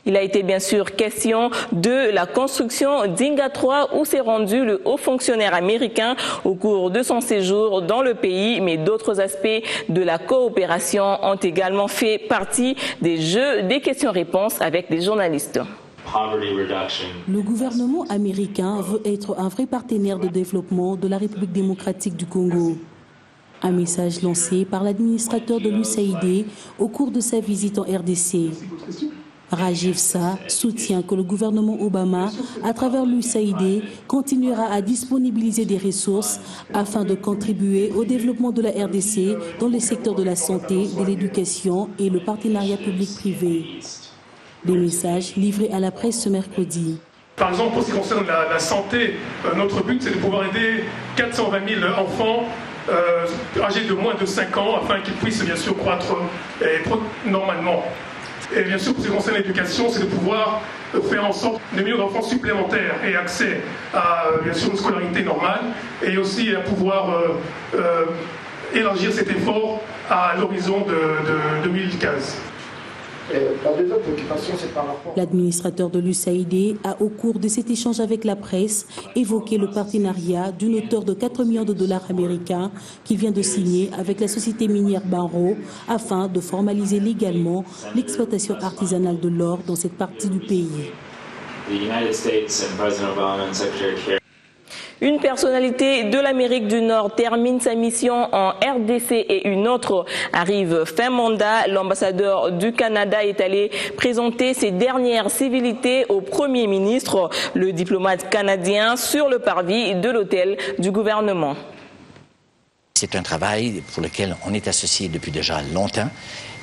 Il a été bien sûr question de la construction d'Inga 3 où s'est rendu le haut fonctionnaire américain au cours de son séjour dans le pays, mais d'autres aspects de la coopération ont également fait partie des jeux des questions-réponses avec des journalistes. Le gouvernement américain veut être un vrai partenaire de développement de la République démocratique du Congo. Un message lancé par l'administrateur de l'USAID au cours de sa visite en RDC. Rajiv Shah soutient que le gouvernement Obama, à travers l'USAID, continuera à disponibiliser des ressources afin de contribuer au développement de la RDC dans les secteurs de la santé, de l'éducation et le partenariat public-privé. Des messages livrés à la presse ce mercredi. Par exemple, pour ce qui concerne la santé, notre but c'est de pouvoir aider 420 000 enfants âgés de moins de 5 ans afin qu'ils puissent bien sûr croître normalement. Et bien sûr, pour ce qui concerne l'éducation, c'est de pouvoir faire en sorte que des millions d'enfants supplémentaires aient accès à bien sûr une scolarité normale et aussi à pouvoir élargir cet effort à l'horizon de 2015. La deuxième préoccupation, c'est par rapport... L'administrateur de l'USAID a, au cours de cet échange avec la presse, évoqué le partenariat d'une hauteur de 4 millions de dollars américains qu'il vient de signer avec la société minière Barro afin de formaliser légalement l'exploitation artisanale de l'or dans cette partie du pays. Une personnalité de l'Amérique du Nord termine sa mission en RDC et une autre arrive fin mandat. L'ambassadeur du Canada est allé présenter ses dernières civilités au Premier ministre, le diplomate canadien, sur le parvis de l'hôtel du gouvernement. C'est un travail pour lequel on est associé depuis déjà longtemps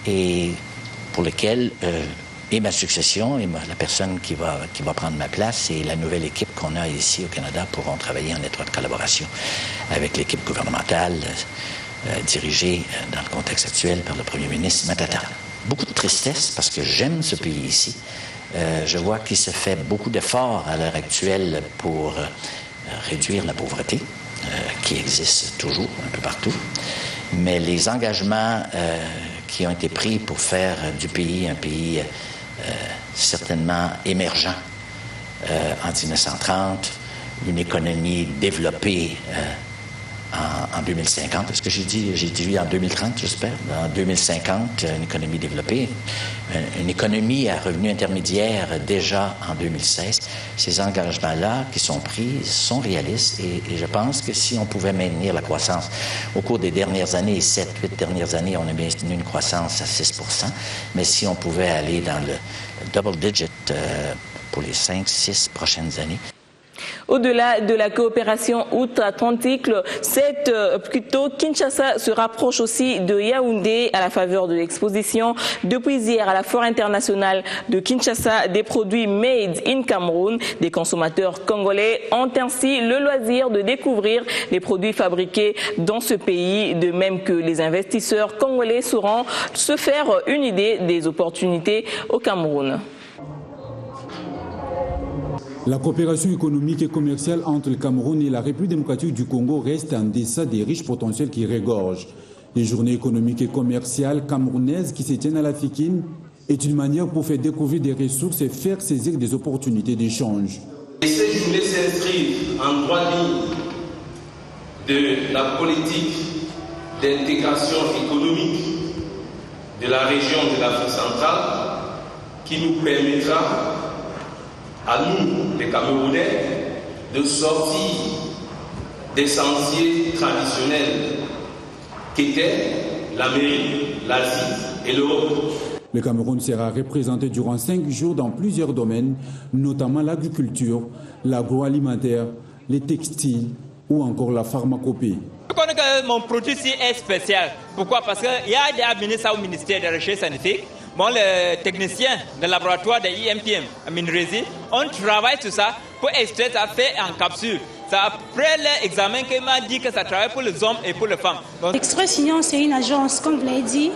et pour lequel et ma succession et la personne qui va prendre ma place et la nouvelle équipe qu'on a ici au Canada pourront travailler en étroite collaboration avec l'équipe gouvernementale dirigée dans le contexte actuel par le Premier ministre Matata. Beaucoup de tristesse parce que j'aime ce pays ici. Je vois qu'il se fait beaucoup d'efforts à l'heure actuelle pour réduire la pauvreté qui existe toujours un peu partout. Mais les engagements qui ont été pris pour faire du pays un pays certainement émergent en 1930, une économie développée en 2050. Est-ce que j'ai dit en 2030, j'espère? En 2050, une économie développée, une économie à revenu intermédiaire déjà en 2016. Ces engagements-là qui sont pris sont réalistes et je pense que si on pouvait maintenir la croissance au cours des dernières années, 7-8 dernières années, on a maintenu une croissance à 6%, mais si on pouvait aller dans le double digit pour les 5-6 prochaines années. Au-delà de la coopération outre-Atlantique, Kinshasa se rapproche aussi de Yaoundé à la faveur de l'exposition depuis hier à la Foire internationale de Kinshasa des produits made in Cameroun. Des consommateurs congolais ont ainsi le loisir de découvrir les produits fabriqués dans ce pays, de même que les investisseurs congolais sauront se faire une idée des opportunités au Cameroun. La coopération économique et commerciale entre le Cameroun et la République démocratique du Congo reste en deçà des riches potentiels qui regorgent. Les journées économiques et commerciales camerounaises qui se tiennent à la Fikine est une manière pour faire découvrir des ressources et faire saisir des opportunités d'échange. Ces journées s'inscrivent en droite ligne de la politique d'intégration économique de la région de l'Afrique centrale qui nous permettra à nous, les Camerounais, de sortir des sentiers traditionnels qu'étaient l'Amérique, l'Asie et l'Europe. Le Cameroun sera représenté durant 5 jours dans plusieurs domaines, notamment l'agriculture, l'agroalimentaire, les textiles ou encore la pharmacopée. Je connais que mon produit est spécial. Pourquoi? Parce qu'il y a amené ça au ministère de la Recherche scientifique. Bon, les techniciens du laboratoire de l'IMPM à Minresi, on travaille sur ça pour extraire ça fait en capsule. C'est après l'examen qu'il m'a dit que ça travaille pour les hommes et pour les femmes. Express Union, c'est une agence, comme vous l'avez dit,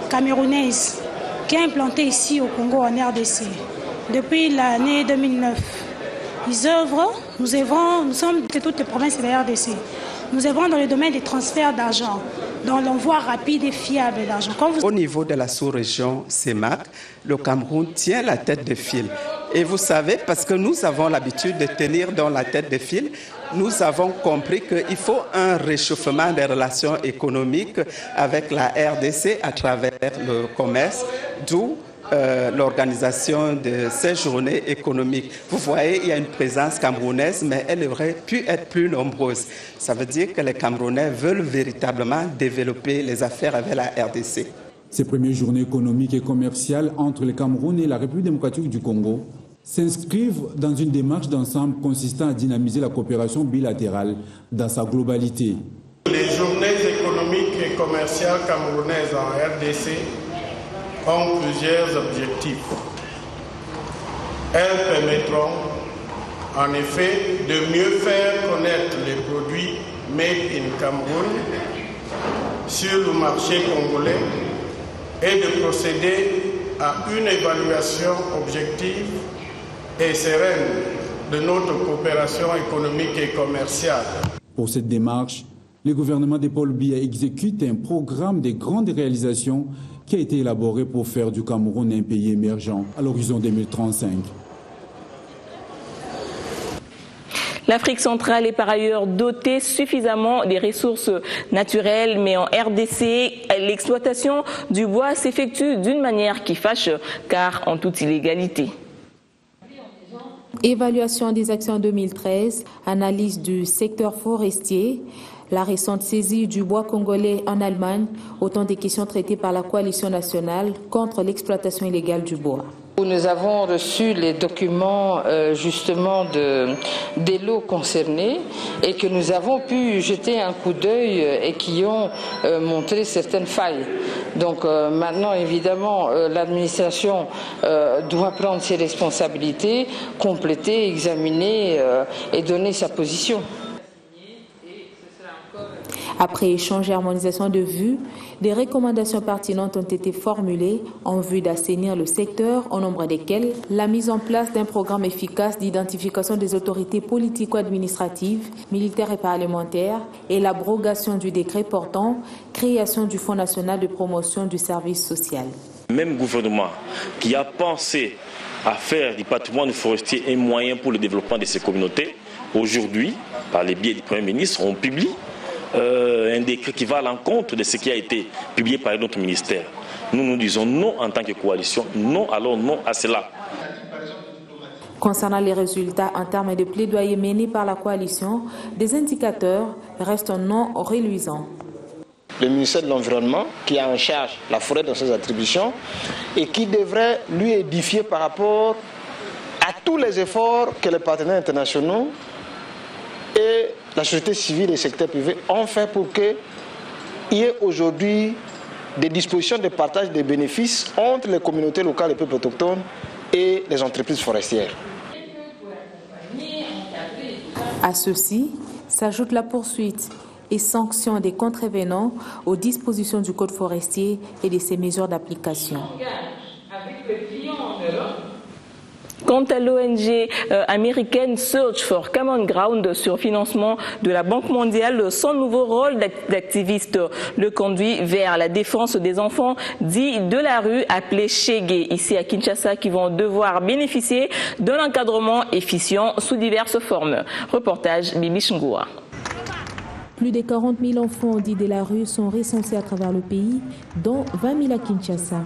camerounaise, qui est implantée ici au Congo en RDC depuis l'année 2009. Ils œuvrent, nous sommes de toutes les provinces de la RDC. Nous œuvrons dans le domaine des transferts d'argent. dans l'envoi rapide et fiable d'argent. Au niveau de la sous-région CEMAC, le Cameroun tient la tête de file. Et vous savez, parce que nous avons l'habitude de tenir dans la tête de file, nous avons compris qu'il faut un réchauffement des relations économiques avec la RDC à travers le commerce, d'où l'organisation de ces journées économiques. Vous voyez, il y a une présence camerounaise, mais elle aurait pu être plus nombreuse. Ça veut dire que les Camerounais veulent véritablement développer les affaires avec la RDC. Ces premières journées économiques et commerciales entre le Cameroun et la République démocratique du Congo s'inscrivent dans une démarche d'ensemble consistant à dynamiser la coopération bilatérale dans sa globalité. Les journées économiques et commerciales camerounaises en RDC ont plusieurs objectifs. Elles permettront en effet de mieux faire connaître les produits made in Cameroun sur le marché congolais et de procéder à une évaluation objective et sereine de notre coopération économique et commerciale. Pour cette démarche, le gouvernement de Paul Biya exécute un programme de grandes réalisations qui a été élaboré pour faire du Cameroun un pays émergent à l'horizon 2035. L'Afrique centrale est par ailleurs dotée suffisamment des ressources naturelles, mais en RDC, l'exploitation du bois s'effectue d'une manière qui fâche, car en toute illégalité. Évaluation des actions 2013, analyse du secteur forestier, la récente saisie du bois congolais en Allemagne, autant de questions traitées par la coalition nationale contre l'exploitation illégale du bois. Nous avons reçu les documents justement des lots concernés et que nous avons pu jeter un coup d'œil et qui ont montré certaines failles. Donc maintenant évidemment l'administration doit prendre ses responsabilités, compléter, examiner et donner sa position. Après échange et harmonisation de vues, des recommandations pertinentes ont été formulées en vue d'assainir le secteur, au nombre desquelles la mise en place d'un programme efficace d'identification des autorités politico-administratives, militaires et parlementaires et l'abrogation du décret portant création du Fonds national de promotion du service social. Même gouvernement qui a pensé à faire du patrimoine forestier un moyen pour le développement de ces communautés, aujourd'hui, par les biais du Premier ministre, on publie un décret qui va à l'encontre de ce qui a été publié par notre ministère. Nous disons non en tant que coalition, non, alors non à cela. Concernant les résultats en termes de plaidoyer menés par la coalition, des indicateurs restent non reluisants. Le ministère de l'Environnement, qui a en charge la forêt dans ses attributions et qui devrait lui édifier par rapport à tous les efforts que les partenaires internationaux et la société civile et le secteur privé ont fait pour qu'il y ait aujourd'hui des dispositions de partage des bénéfices entre les communautés locales et peuples autochtones et les entreprises forestières. À ceci s'ajoute la poursuite et sanction des contrevenants aux dispositions du Code forestier et de ses mesures d'application. Quant à l'ONG américaine Search for Common Ground sur financement de la Banque mondiale, son nouveau rôle d'activiste le conduit vers la défense des enfants dits de la rue appelés Shege ici à Kinshasa qui vont devoir bénéficier d'un encadrement efficient sous diverses formes. Reportage Bibi Chungoua. Plus de 40 000 enfants dits de la rue sont recensés à travers le pays, dont 20 000 à Kinshasa.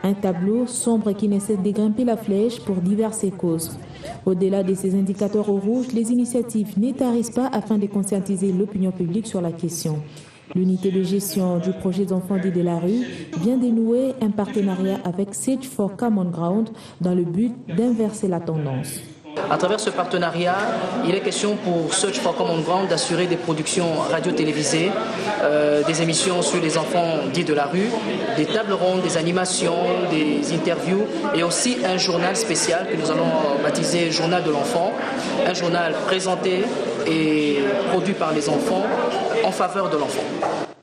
Un tableau sombre qui ne cesse de grimper la flèche pour diverses causes. Au-delà de ces indicateurs au rouge, les initiatives ne tarissent pas afin de conscientiser l'opinion publique sur la question. L'unité de gestion du projet d'enfants dits de la rue vient de nouer un partenariat avec Search for Common Ground dans le but d'inverser la tendance. À travers ce partenariat, il est question pour Search for Common Ground d'assurer des productions radio-télévisées, des émissions sur les enfants dits de la rue, des tables rondes, des animations, des interviews et aussi un journal spécial que nous allons baptiser Journal de l'enfant, un journal présenté et produit par les enfants en faveur de l'enfant.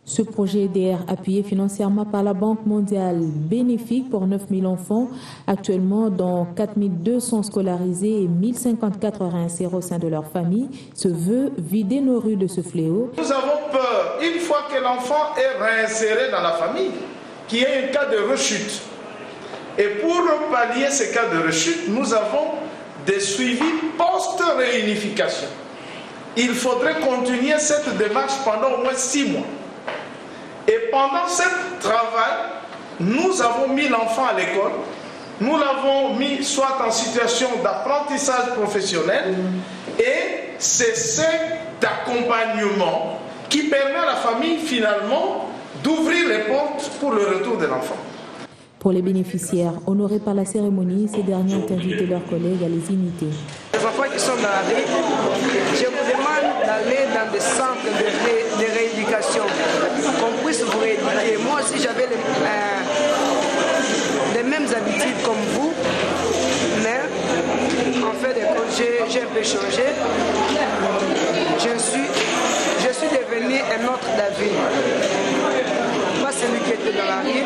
Ce projet EDR, appuyé financièrement par la Banque mondiale, bénéfique pour 9000 enfants, actuellement dont 4200 scolarisés et 1054 réinsérés au sein de leur famille, se veut vider nos rues de ce fléau. Nous avons peur, une fois que l'enfant est réinséré dans la famille, qu'il y ait un cas de rechute. Et pour pallier ces cas de rechute, nous avons des suivis post-réunification. Il faudrait continuer cette démarche pendant au moins 6 mois. Et pendant ce travail, nous avons mis l'enfant à l'école, nous l'avons mis soit en situation d'apprentissage professionnel, et c'est cet accompagnement qui permet à la famille finalement d'ouvrir les portes pour le retour de l'enfant. Pour les bénéficiaires honorés par la cérémonie, ces derniers ont invité leurs collègues à les imiter. Les enfants qui sont dans la rue, je vous demande d'aller dans des centres de rééducation, qu'on puisse vous rééduquer. Moi aussi, j'avais les mêmes habitudes comme vous, mais en fait, j'ai un peu changé. Je suis devenu un autre David. Pas celui qui était dans la rue,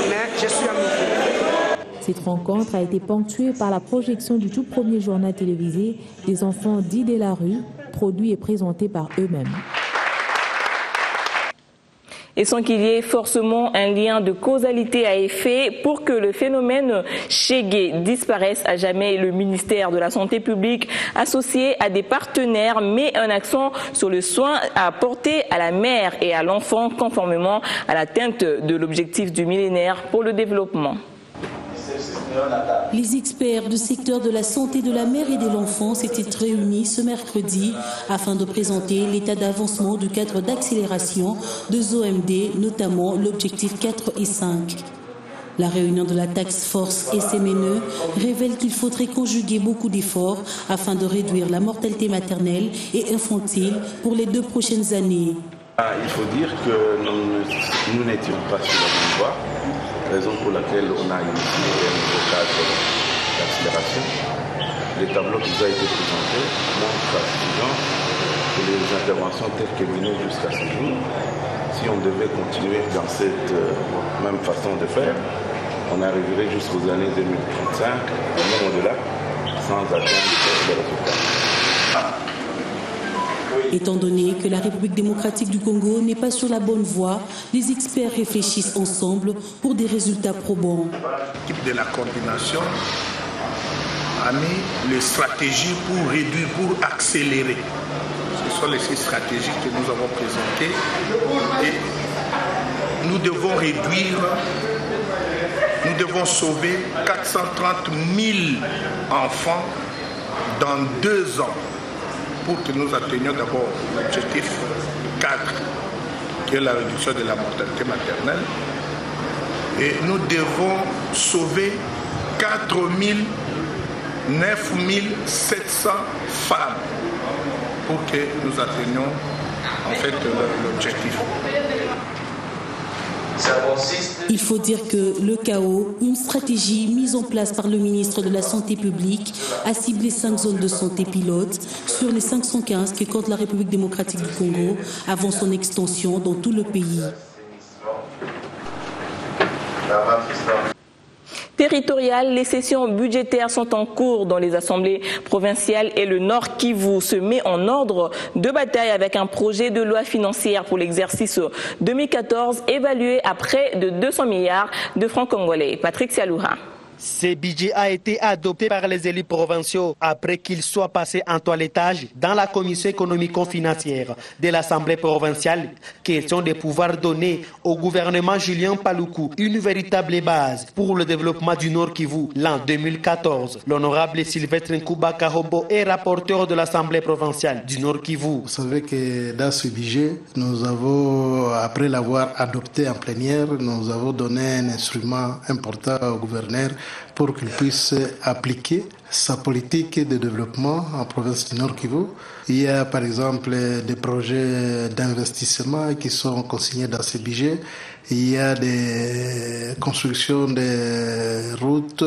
mais je suis amoureux. Cette rencontre a été ponctuée par la projection du tout premier journal télévisé des enfants dits de la rue, produit et présenté par eux-mêmes. Et sans qu'il y ait forcément un lien de causalité à effet, pour que le phénomène Chegué disparaisse à jamais, le ministère de la Santé publique, associé à des partenaires, met un accent sur le soin à apporter à la mère et à l'enfant, conformément à l'atteinte de l'objectif du millénaire pour le développement. Les experts du secteur de la santé de la mère et de l'enfant s'étaient réunis ce mercredi afin de présenter l'état d'avancement du cadre d'accélération de ZOMD, notamment l'objectif 4 et 5. La réunion de la Task Force SMNE révèle qu'il faudrait conjuguer beaucoup d'efforts afin de réduire la mortalité maternelle et infantile pour les 2 prochaines années. Il faut dire que nous n'étions pas sur la bonne voie. Raison pour laquelle on a initié un nouveau cadre d'accélération. Les tableaux qui nous ont été présentés montrent à suffisant que les interventions telles que menées jusqu'à ce jour, si on devait continuer dans cette même façon de faire, on arriverait jusqu'aux années 2035, et même au-delà, sans atteindre les résultats. Étant donné que la République démocratique du Congo n'est pas sur la bonne voie, les experts réfléchissent ensemble pour des résultats probants. L'équipe de la coordination a mis les stratégies pour réduire, pour accélérer. Ce sont les 6 stratégies que nous avons présentées. Et nous devons réduire, nous devons sauver 430 000 enfants dans 2 ans. Pour que nous atteignions d'abord l'objectif 4, qui est la réduction de la mortalité maternelle. Et nous devons sauver 9 700 femmes pour que nous atteignions en fait l'objectif. Il faut dire que le chaos, une stratégie mise en place par le ministre de la Santé publique, a ciblé 5 zones de santé pilotes sur les 515 que compte la République démocratique du Congo avant son extension dans tout le pays. Territoriales, les sessions budgétaires sont en cours dans les assemblées provinciales et le Nord Kivu se met en ordre de bataille avec un projet de loi financière pour l'exercice 2014 évalué à près de 200 milliards de francs congolais. Patrick Sialouha. Ce budget a été adopté par les élus provinciaux après qu'il soit passé en toilettage dans la commission économico-financière de l'Assemblée provinciale. Question de pouvoir donner au gouvernement Julien Paluku une véritable base pour le développement du Nord Kivu l'an 2014. L'honorable Sylvestre Nkuba Kahombo est rapporteur de l'Assemblée provinciale du Nord Kivu. Vous savez que dans ce budget, nous avons, après l'avoir adopté en plénière, nous avons donné un instrument important au gouverneur pour qu'il puisse appliquer sa politique de développement en province du Nord Kivu. Il y a par exemple des projets d'investissement qui sont consignés dans ce budget. Il y a des constructions de routes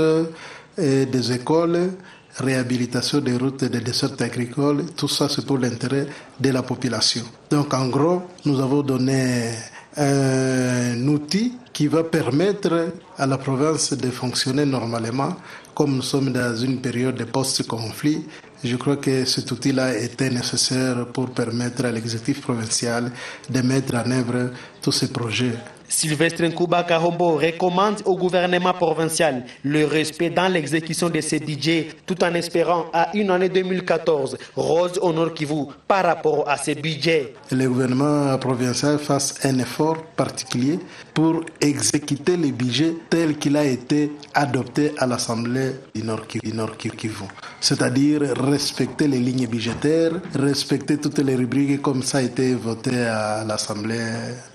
et des écoles, réhabilitation des routes et des dessertes agricoles. Tout ça, c'est pour l'intérêt de la population. Donc en gros, nous avons donné un outil qui va permettre à la province de fonctionner normalement. Comme nous sommes dans une période de post-conflit, je crois que cet outil-là était nécessaire pour permettre à l'exécutif provincial de mettre en œuvre tous ces projets. Sylvestre Nkouba Kahombo recommande au gouvernement provincial le respect dans l'exécution de ces budgets, tout en espérant à une année 2014 rose au Nord Kivu par rapport à ces budgets. Le gouvernement provincial fasse un effort particulier pour exécuter les budgets tels qu'il a été adopté à l'Assemblée du Nord Kivu. C'est-à-dire respecter les lignes budgétaires, respecter toutes les rubriques comme ça a été voté à l'Assemblée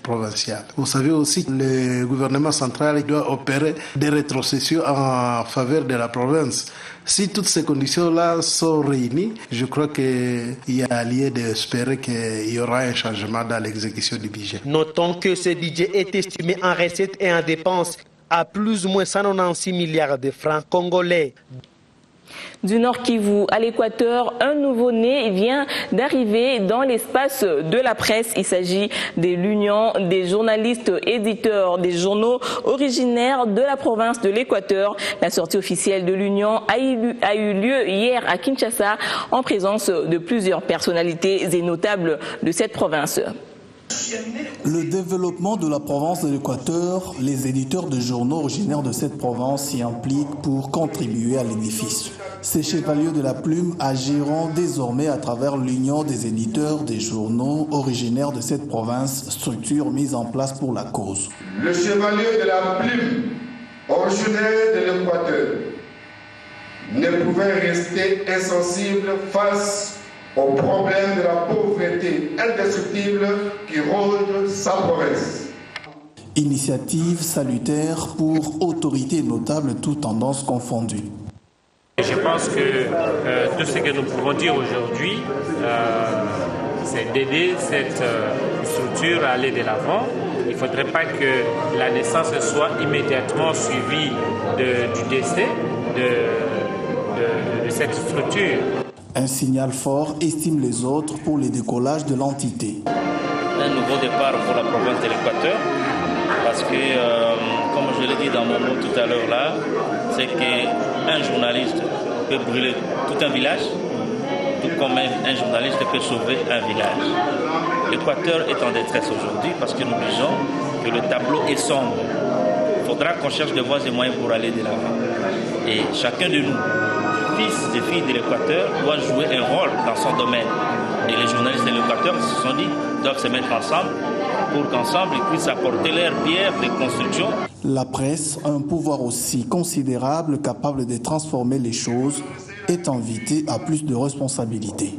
provinciale. Vous savez aussi que le gouvernement central doit opérer des rétrocessions en faveur de la province. Si toutes ces conditions-là sont réunies, je crois qu'il y a lieu d'espérer qu'il y aura un changement dans l'exécution du budget. Notons que ce budget est estimé en recettes et en dépenses à plus ou moins 196 milliards de francs congolais. Du Nord Kivu à l'Équateur, un nouveau-né vient d'arriver dans l'espace de la presse. Il s'agit de l'Union des journalistes éditeurs des journaux originaires de la province de l'Équateur. La sortie officielle de l'Union a eu lieu hier à Kinshasa en présence de plusieurs personnalités et notables de cette province. Le développement de la province de l'Équateur, les éditeurs de journaux originaires de cette province s'y impliquent pour contribuer à l'édifice. Ces chevaliers de la plume agiront désormais à travers l'Union des éditeurs des journaux originaires de cette province, structure mise en place pour la cause. Le chevalier de la plume originaire de l'Équateur ne pouvait rester insensible face au problème de la pauvreté indestructible qui ronge sa province. Initiative salutaire pour autorités notables, toutes tendances confondues. Je pense que tout ce que nous pouvons dire aujourd'hui, c'est d'aider cette structure à aller de l'avant. Il ne faudrait pas que la naissance soit immédiatement suivie du décès de cette structure. Un signal fort, estiment les autres, pour le décollage de l'entité. Un nouveau départ pour la province de l'Équateur, parce que, comme je l'ai dit dans mon mot tout à l'heure là, c'est qu'un journaliste peut brûler tout un village, tout comme un journaliste peut sauver un village. L'Équateur est en détresse aujourd'hui parce que nous disons que le tableau est sombre. Il faudra qu'on cherche des voies et moyens pour aller de l'avant. Et chacun de nous, fils et filles de l'Équateur, doit jouer un rôle dans son domaine. Et les journalistes de l'Équateur se sont dit, doivent se mettre ensemble pour qu'ensemble ils puissent apporter leur pierre de construction. La presse, un pouvoir aussi considérable, capable de transformer les choses, est invitée à plus de responsabilités.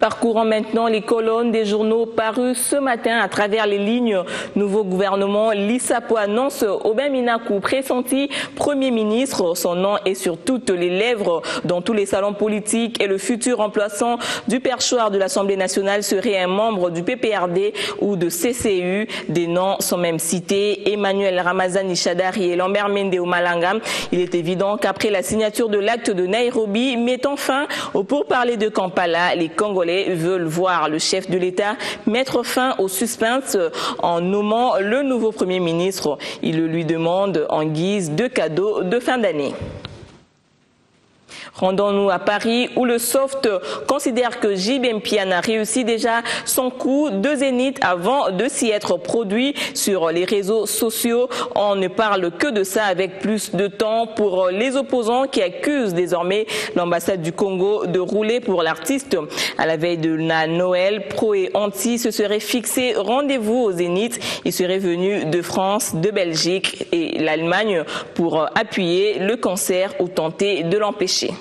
Parcourons maintenant les colonnes des journaux parus ce matin à travers les lignes. Nouveau gouvernement, l'ISAPO annonce Aubin Minakou, pressenti Premier ministre. Son nom est sur toutes les lèvres dans tous les salons politiques et le futur remplaçant du perchoir de l'Assemblée nationale serait un membre du PPRD ou de CCU. Des noms sont même cités, Emmanuel Ramazani Chadari et Lambert Mende Omalanga. Il est évident qu'après la signature de l'acte de Nairobi mettant fin au pourparlers de Kampala, les Congolais veulent voir le chef de l'État mettre fin au suspense en nommant le nouveau Premier ministre. Il le lui demande en guise de cadeau de fin d'année. Rendons-nous à Paris où le Soft considère que JB Mpiana a réussi déjà son coup de zénith avant de s'y être produit sur les réseaux sociaux. On ne parle que de ça avec plus de temps pour les opposants qui accusent désormais l'ambassade du Congo de rouler pour l'artiste. À la veille de la Noël, pro et anti se seraient fixés rendez-vous au Zénith. Ils seraient venus de France, de Belgique et l'Allemagne pour appuyer le concert ou tenter de l'empêcher.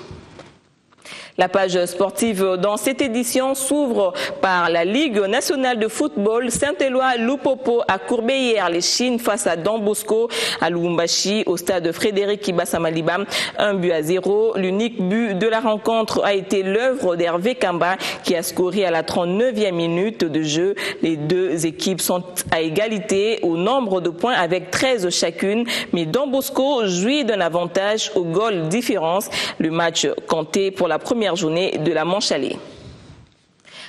La page sportive dans cette édition s'ouvre par la Ligue nationale de football. Saint-Éloi Lupopo a courbé hier les Chines face à Don Bosco à Lubumbashi au stade Frédéric Kibasa-Maliba. 1-0. L'unique but de la rencontre a été l'œuvre d'Hervé Kamba qui a scoré à la 39e minute de jeu. Les deux équipes sont à égalité au nombre de points avec 13 chacune, mais Don Bosco jouit d'un avantage au goal différence. Le match compté pour la première journée de la manche allée.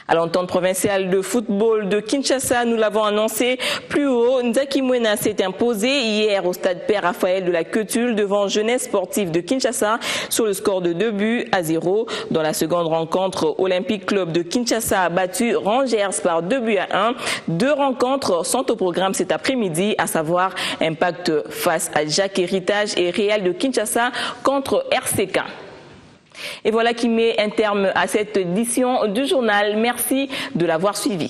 À l'entente provinciale de football de Kinshasa, nous l'avons annoncé plus haut, Nzaki Mwena s'est imposé hier au stade Père Raphaël de la Queutule devant Jeunesse Sportive de Kinshasa sur le score de 2-0. Dans la seconde rencontre, Olympique Club de Kinshasa a battu Rangers par 2-1. 2 rencontres sont au programme cet après-midi, à savoir Impact face à Jacques Héritage et Real de Kinshasa contre RCK. Et voilà qui met un terme à cette édition du journal. Merci de l'avoir suivi.